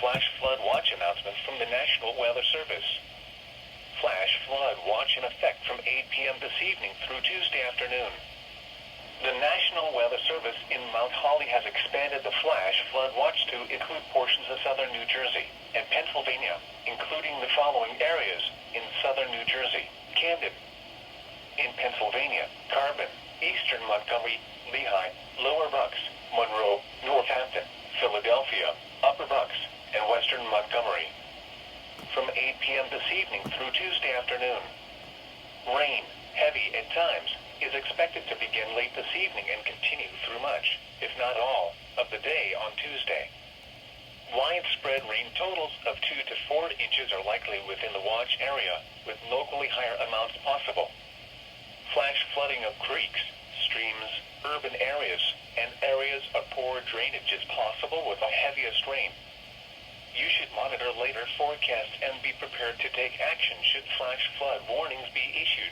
flash flood watch announcement from the National Weather Service. Flash flood watch in effect from 8 p.m. this evening through Tuesday afternoon. The National Weather Service in Mount Holly has expanded the flash flood watch to include portions of southern New Jersey and Pennsylvania, including the following areas in southern New Jersey: Camden. In Pennsylvania, Carbon, eastern Montgomery, Lehigh, Lower Bucks, Monroe, Northampton, Philadelphia, Upper Bucks, and western Montgomery. From 8 p.m. this evening through Tuesday afternoon. Rain, heavy at times, is expected to begin late this evening and continue through much, if not all, of the day on Tuesday. Widespread rain totals of 2 to 4 inches are likely within the watch area, with locally higher amounts possible. Flash flooding of creeks, streams, urban areas, and areas of poor drainage is possible with the heaviest rain. You should monitor later forecasts and be prepared to take action should flash flood warnings be issued.